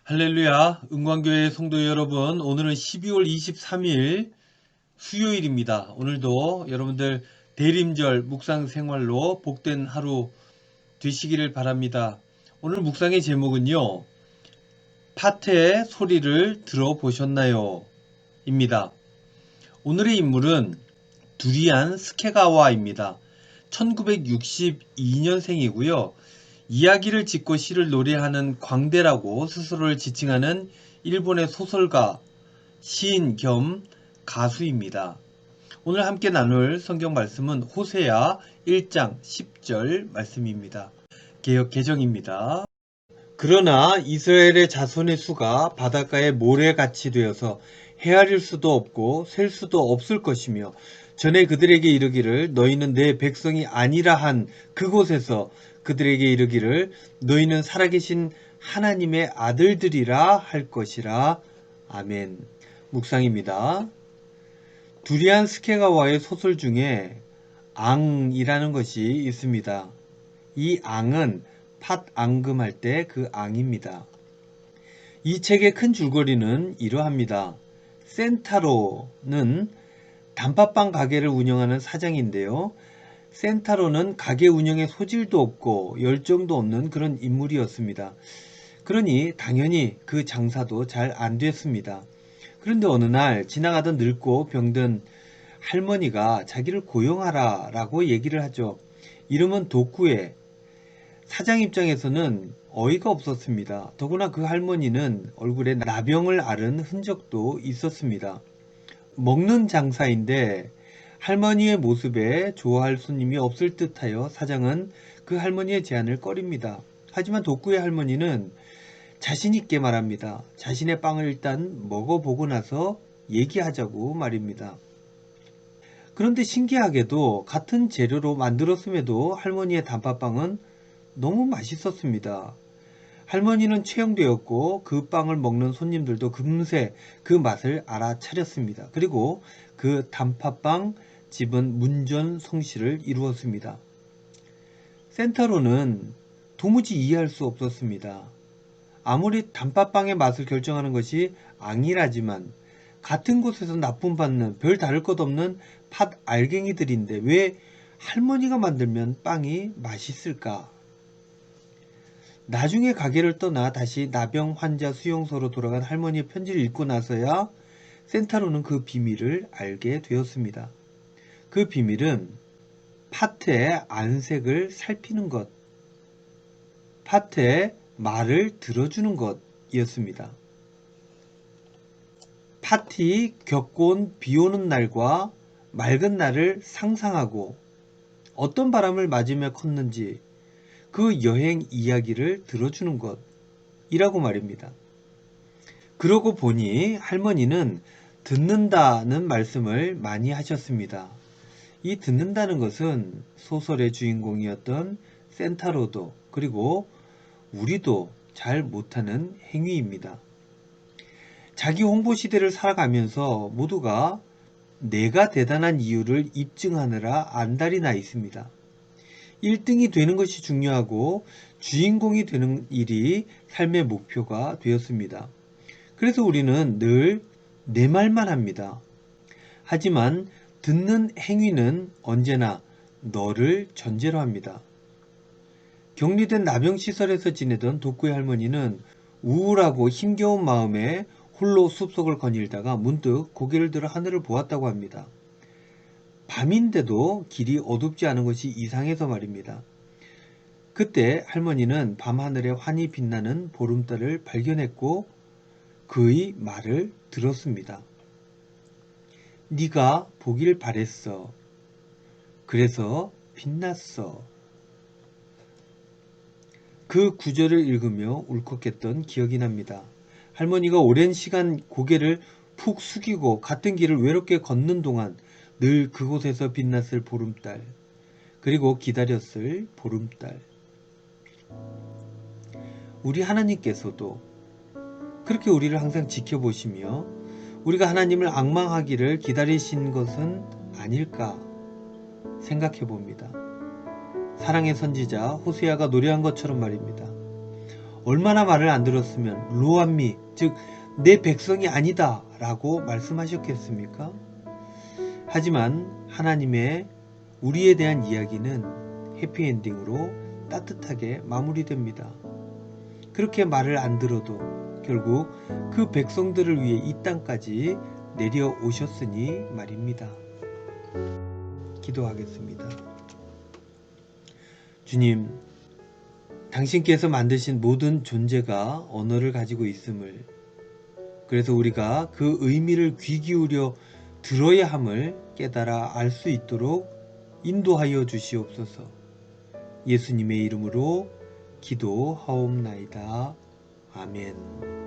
할렐루야, 은광교회 성도 여러분, 오늘은 12월 23일 수요일입니다. 오늘도 여러분들 대림절 묵상 생활로 복된 하루 되시기를 바랍니다. 오늘 묵상의 제목은요, 팥의 소리를 들어보셨나요? 입니다. 오늘의 인물은 두리안 스케가와입니다. 1962년생이고요. 이야기를 짓고 시를 노래하는 광대라고 스스로를 지칭하는 일본의 소설가, 시인 겸 가수입니다. 오늘 함께 나눌 성경 말씀은 호세아 1장 10절 말씀입니다. 개역 개정입니다. 그러나 이스라엘의 자손의 수가 바닷가의 모래같이 되어서 헤아릴 수도 없고 셀 수도 없을 것이며 전에 그들에게 이르기를 너희는 내 백성이 아니라 한 그곳에서 그들에게 이르기를 너희는 살아계신 하나님의 아들들이라 할 것이라. 아멘. 묵상입니다. 두리안 스케가와의 소설 중에 앙이라는 것이 있습니다. 이 앙은 팥 앙금할 때 그 앙입니다. 이 책의 큰 줄거리는 이러합니다. 센타로는 단팥빵 가게를 운영하는 사장인데요. 센타로는 가게 운영에 소질도 없고 열정도 없는 그런 인물이었습니다. 그러니 당연히 그 장사도 잘 안 됐습니다. 그런데 어느 날 지나가던 늙고 병든 할머니가 자기를 고용하라 라고 얘기를 하죠. 이름은 도쿠에. 사장 입장에서는 어이가 없었습니다. 더구나 그 할머니는 얼굴에 나병을 앓은 흔적도 있었습니다. 먹는 장사인데 할머니의 모습에 좋아할 손님이 없을 듯하여 사장은 그 할머니의 제안을 꺼립니다. 하지만 도쿠의 할머니는 자신있게 말합니다. 자신의 빵을 일단 먹어보고 나서 얘기하자고 말입니다. 그런데 신기하게도 같은 재료로 만들었음에도 할머니의 단팥빵은 너무 맛있었습니다. 할머니는 체형되었고 그 빵을 먹는 손님들도 금세 그 맛을 알아차렸습니다. 그리고 그 단팥빵 집은 문전성시를 이루었습니다. 센타로는 도무지 이해할 수 없었습니다. 아무리 단팥빵의 맛을 결정하는 것이 앙이라지만 같은 곳에서 납품받는 별 다를 것 없는 팥 알갱이들인데 왜 할머니가 만들면 빵이 맛있을까? 나중에 가게를 떠나 다시 나병 환자 수용소로 돌아간 할머니의 편지를 읽고 나서야 센타로는 그 비밀을 알게 되었습니다. 그 비밀은 팥의 안색을 살피는 것, 팥의 말을 들어주는 것이었습니다. 팥이 겪어온 비 오는 날과 맑은 날을 상상하고 어떤 바람을 맞으며 컸는지 그 여행 이야기를 들어주는 것이라고 말입니다. 그러고 보니 할머니는 듣는다는 말씀을 많이 하셨습니다. 이 듣는다는 것은 소설의 주인공이었던 센타로도 그리고 우리도 잘 못하는 행위입니다. 자기 홍보 시대를 살아가면서 모두가 내가 대단한 이유를 입증하느라 안달이 나 있습니다. 1등이 되는 것이 중요하고 주인공이 되는 일이 삶의 목표가 되었습니다. 그래서 우리는 늘 내 말만 합니다. 하지만 듣는 행위는 언제나 너를 전제로 합니다. 격리된 나병시설에서 지내던 도쿠의 할머니는 우울하고 힘겨운 마음에 홀로 숲속을 거닐다가 문득 고개를 들어 하늘을 보았다고 합니다. 밤인데도 길이 어둡지 않은 것이 이상해서 말입니다. 그때 할머니는 밤하늘에 환히 빛나는 보름달을 발견했고 그의 말을 들었습니다. 네가 보길 바랬어. 그래서 빛났어. 그 구절을 읽으며 울컥했던 기억이 납니다. 할머니가 오랜 시간 고개를 푹 숙이고 같은 길을 외롭게 걷는 동안 늘 그곳에서 빛났을 보름달, 그리고 기다렸을 보름달. 우리 하나님께서도 그렇게 우리를 항상 지켜보시며 우리가 하나님을 앙망하기를 기다리신 것은 아닐까 생각해 봅니다. 사랑의 선지자 호세아가 노래한 것처럼 말입니다. 얼마나 말을 안 들었으면 로암미, 즉 내 백성이 아니다 라고 말씀하셨겠습니까? 하지만 하나님의 우리에 대한 이야기는 해피엔딩으로 따뜻하게 마무리됩니다. 그렇게 말을 안 들어도 결국 그 백성들을 위해 이 땅까지 내려오셨으니 말입니다. 기도하겠습니다. 주님, 당신께서 만드신 모든 존재가 언어를 가지고 있음을, 그래서 우리가 그 의미를 귀 기울여 들어야 함을 깨달아 알 수 있도록 인도하여 주시옵소서. 예수님의 이름으로 기도하옵나이다. 아멘.